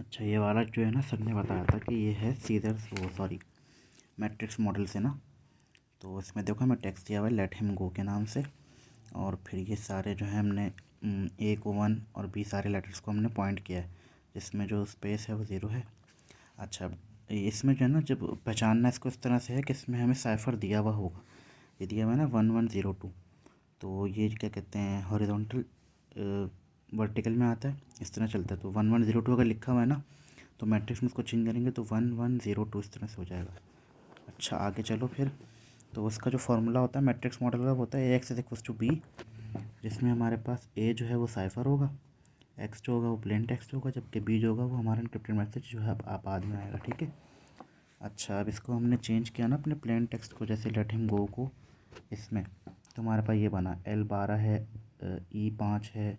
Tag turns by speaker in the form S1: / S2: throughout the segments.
S1: अच्छा, ये वाला जो है ना, सर ने बताया था कि ये है सीजर वो सॉरी मैट्रिक्स मॉडल से ना। तो इसमें देखो हमें टेक्स्ट दिया हुआ है लेट हिम गो के नाम से, और फिर ये सारे जो है हमने ए को 1 और बी सारे लेटर्स को हमने पॉइंट किया है, जिसमें जो स्पेस है वो 0 है। अच्छा, इसमें जो है ना, जब पहचानना इसको इस तरह से है कि इसमें हमें साइफ़र दिया हुआ होगा। ये दिया हुआ है ना 1102, तो ये क्या कहते हैं हॉरिजॉन्टल वर्टिकल में आता है, इस तरह चलता है। तो 1102 अगर लिखा हुआ है ना, तो मैट्रिक्स में इसको चेंज करेंगे तो 1102 इस तरह से हो जाएगा। अच्छा, आगे चलो फिर। तो उसका जो फार्मूला होता है मैट्रिक्स मॉडल का होता है AX इक्वल्स टू बी, जिसमें हमारे पास A जो है वो साइफ़र होगा, X जो होगा वो प्लेन टेक्स्ट होगा, जबकि B जो होगा वो हमारा इनक्रिप्टेड मैसेज जो है आप बाद में आएगा। ठीक है। अच्छा, अब इसको हमने चेंज किया ना अपने प्लेन टेक्स्ट को, जैसे लेट हिम गो को इसमें, तो हमारे पास ये बना L12 है, E5 है,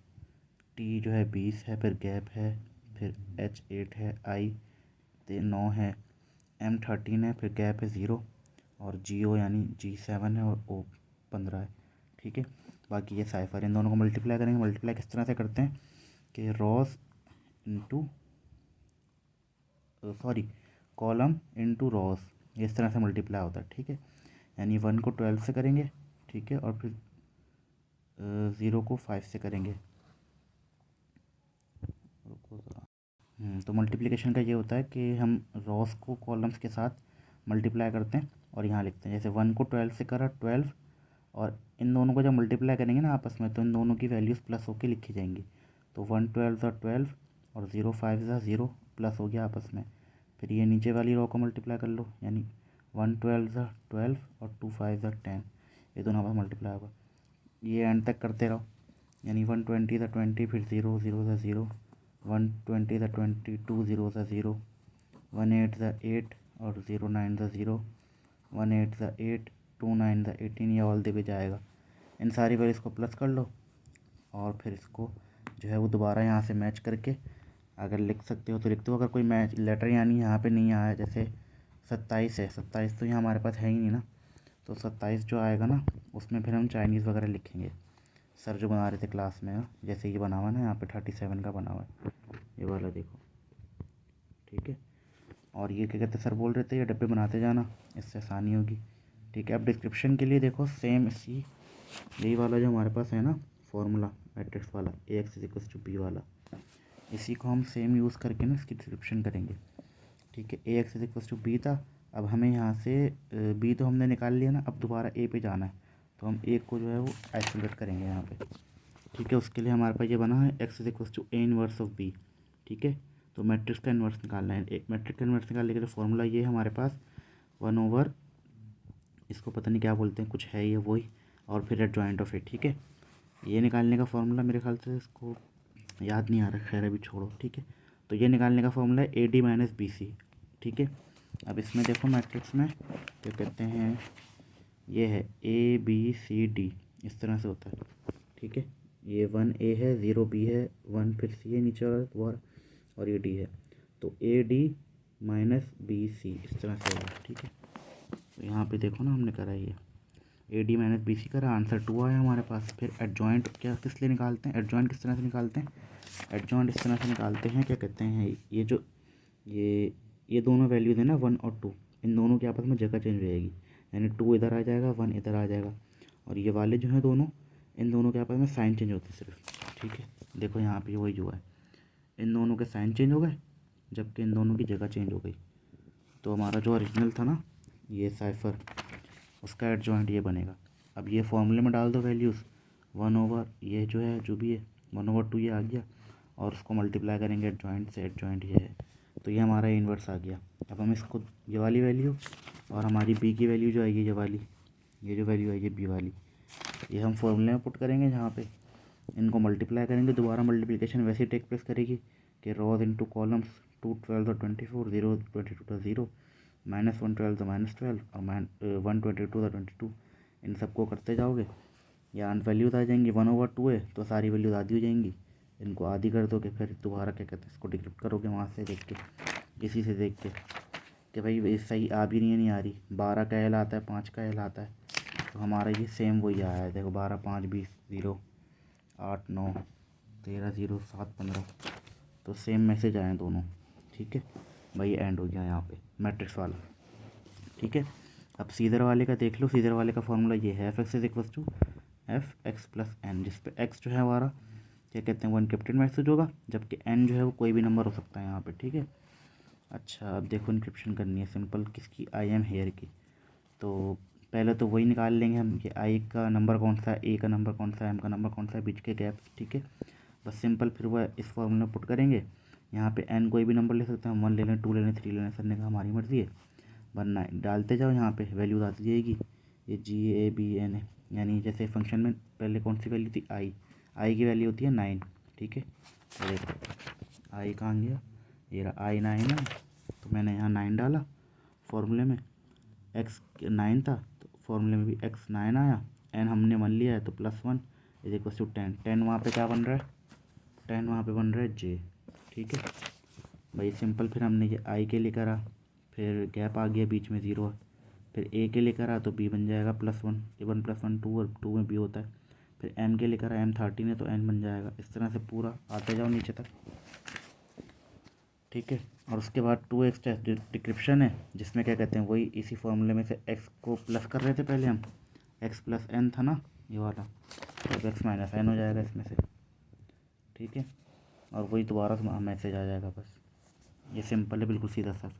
S1: T जो है 20 है, फिर गैप है, फिर H8 है, I 9 है, M13 है, फिर गैप है 0, और GO यानी G7 है, और O 15 है। ठीक है। बाकी ये साइफ़र, इन दोनों को मल्टीप्लाई करेंगे। मल्टीप्लाई किस तरह से करते हैं कि Ross into sorry column into Ross, इस तरह से मल्टीप्लाई होता है। ठीक है। यानी 1 को 12 से करेंगे, ठीक है, और फिर 0 को 5 से करेंगे। तो मल्टीप्लिकेशन का ये होता है कि हम रॉस को कॉलम्स के साथ मल्टीप्लाई करते हैं और यहाँ लिखते हैं। जैसे 1 को 12 से करा 12, और इन दोनों को जब मल्टीप्लाई करेंगे ना आपस में, तो इन दोनों की वैल्यूज़ प्लस होके लिखी जाएंगी। तो 1 12 ज़ा 12 और 0 5 ज़ा 0 प्लस हो गया आपस में। फिर ये नीचे वाली रो को मल्टीप्लाई कर लो, यानी 1 12 ज़ा 12 और 2 5 ज़ा 10, ये दोनों आपस मल्टीप्लाई होगा। ये एंड तक करते रहो, यानी 120 ज़ा 20, फिर 0 0 ज़ा 0, 120 ज़ा 20, 2 0 ज़ा 0, 18 ज़ा 8 और 0 9 ज़ा 0, 18 ज़ा 8, 2 9 ज़ा 18, ये ऑल दे भी जाएगा। इन सारी वैल्यूज़ को प्लस कर लो, और फिर इसको जो है वो दोबारा यहाँ से मैच करके अगर लिख सकते हो तो लिख दो। अगर कोई मैच लेटर यानी यहाँ पे नहीं आया, जैसे 27 है, 27 तो यहाँ हमारे पास है ही नहीं ना, तो 27 जो आएगा ना उसमें फिर हम चाइनीज़ वगैरह लिखेंगे। सर जो बना रहे थे क्लास में, जैसे ये बना हुआ ना, यहाँ पे 37 का बना हुआ है, ये वाला देखो। ठीक है। और ये क्या कहते हैं, सर बोल रहे थे ये डब्बे बनाते जाना, इससे आसानी होगी। ठीक है। अब डिस्क्रिप्शन के लिए देखो सेम इसी यही वाला जो हमारे पास है ना फॉर्मूला मैट्रिक्स वाला AX इक्वल्स टू बी वाला, इसी को हम सेम यूज़ करके ना इसकी डिस्क्रिप्शन करेंगे। ठीक है। AX इक्वल्स टू बी था, अब हमें यहाँ से B तो हमने निकाल लिया ना, अब दोबारा A पे जाना है, तो हम A को जो है वो आइसोलेट करेंगे यहाँ पे। ठीक है। उसके लिए हमारे पास ये बना है X equals to A inverse of B। ठीक है। तो मैट्रिक्स का इन्वर्स निकालना है। एक मैट्रिक्स का इन्वर्स निकालने के लिए फॉर्मूला ये है हमारे पास 1/, इसको पता नहीं क्या बोलते हैं, कुछ है ये वही, और फिर एडजॉइंट ऑफ इट। ठीक है। ये निकालने का फॉर्मूला मेरे ख्याल से इसको याद नहीं आ रहा, खैर अभी छोड़ो। ठीक है। तो ये निकालने का फॉर्मूला है AD माइनस BC। ठीक है। अब इसमें देखो मैट्रिक्स में क्या कहते हैं, ये है ABCD, इस तरह से होता है। ठीक है। ये 1A है, 0B है, 1 फिर C है नीचे वाला दोबारा, और ये D है, तो AD माइनस BC इस तरह से होगा। ठीक है। तो यहाँ पे देखो ना हमने करा ये AD माइनस BC करा, आंसर 2 आया हमारे पास। फिर एडजॉइंट क्या किस लिए निकालते हैं, एडजॉइंट किस तरह से निकालते हैं, एडजॉइंट इस तरह से निकालते हैं, क्या कहते हैं, ये जो ये दोनों वैल्यूज़ है ना 1 और 2, इन दोनों के आपस में जगह चेंज हो जाएगी, यानी 2 इधर आ जाएगा, 1 इधर आ जाएगा, और ये वाले जो हैं दोनों, इन दोनों के आपस में साइन चेंज होते हैं सिर्फ। ठीक है। देखो यहाँ पे वही जो है, इन दोनों के साइन चेंज हो गए, जबकि इन दोनों की जगह चेंज हो गई। तो हमारा जो ओरिजिनल था ना ये साइफ़र, उसका एडजॉइंट ये बनेगा। अब ये फॉर्मूले में डाल दो वैल्यूज़, 1/, ये जो है जो भी है 1/2 ये आ गया, और उसको मल्टीप्लाई करेंगे एडजॉइंट से, एडजॉइंट ये है, तो ये हमारा इन्वर्स आ गया। अब हम इसको ये वाली वैल्यू और हमारी B की वैल्यू जो आएगी ये वाली, ये जो वैल्यू आएगी B वाली, ये हम फॉर्मूले में पुट करेंगे, जहाँ पे इनको मल्टीप्लाई करेंगे। दोबारा मल्टीप्लिकेशन वैसे ही टेक प्लेस करेगी कि रोज इंटू कॉलम्स, 2 12 और 24, 0 22 का 0, -1 12 तो -12, और 1 22 था 22, इन सबको करते जाओगे, यहाँ वैल्यूज आ जाएंगी। 1/2 है तो सारी वैल्यूज आधी हो जाएंगी, इनको आधी कर दोगे, फिर दोबारा क्या कहते हैं इसको डिक्रिप्ट करोगे वहाँ से देख के, इसी से देख के कि भाई ये सही आ भी नहीं आ रही। 12 का L आता है, 5 का L आता है, तो हमारा ये सेम वही आया है। देखो 12 5 20 0 8 9 13 0 7 15, तो सेम मैसेज आए दोनों। ठीक है भाई, एंड हो गया यहाँ पे मैट्रिक्स वाला। ठीक है, अब सीधर वाले का देख लो। सीधर वाले का फॉर्मूला ये है, F X is equal to F X plus N, जिस पे एक्स जो है हमारा क्या कहते हैं, वो इनक्रिप्टेड मैसेज होगा, जबकि एन जो है वो कोई भी नंबर हो सकता है यहाँ पे। ठीक है, अच्छा अब देखो इनक्रिप्शन करनी है सिंपल, किसकी, आई एम हेयर की। तो पहले तो वही निकाल लेंगे हम कि आई का नंबर कौन सा है, ए का नंबर कौन सा है, एम का नंबर कौन सा है, बीच के गैप्स। ठीक है, बस सिंपल फिर वह इस फॉर्मूले में पुट करेंगे। यहाँ पे एन कोई भी नंबर ले सकते हैं, हम 1 ले लें, 2 ले लें, 3 ले लें, सर ने कहा हमारी मर्ज़ी है। वरना डालते जाओ, यहाँ पे वैल्यूज आती जाएगी। ये GABN है, यानी जैसे फंक्शन में पहले कौन सी वैल्यू थी, आई की वैल्यू होती है 9। ठीक है, तो देखो आई कहाँ गया, ये रहा आई 9 है, तो मैंने यहाँ 9 डाला फॉर्मूले में, एक्स 9 था तो फॉर्मूले में भी एक्स 9 आया, एन हमने 1 लिया है तो +1 इज इक्वल टू 10। 10 वहाँ पे क्या बन रहा है, 10 वहाँ पे बन रहा है जे। ठीक है भाई, सिंपल फिर हमने ये आई के लिए करा, फिर गैप आ गया बीच में 0 है, फिर ए के लिए करा तो बी बन जाएगा +1, 1 + 1 2, और 2 में बी होता है। फिर एम के लिए करा, एम 13 है तो एन बन जाएगा। इस तरह से पूरा आते जाओ नीचे तक। ठीक है, और उसके बाद 2x जो डिक्रिप्शन है, जिसमें क्या कहते हैं, वही इसी फॉर्मूले में से x को प्लस कर रहे थे पहले हम, x + n था ना ये वाला, तो x - n हो जाएगा इसमें से। ठीक है, और वही दोबारा मैसेज आ जाएगा, बस ये सिंपल है, बिल्कुल सीधा सा।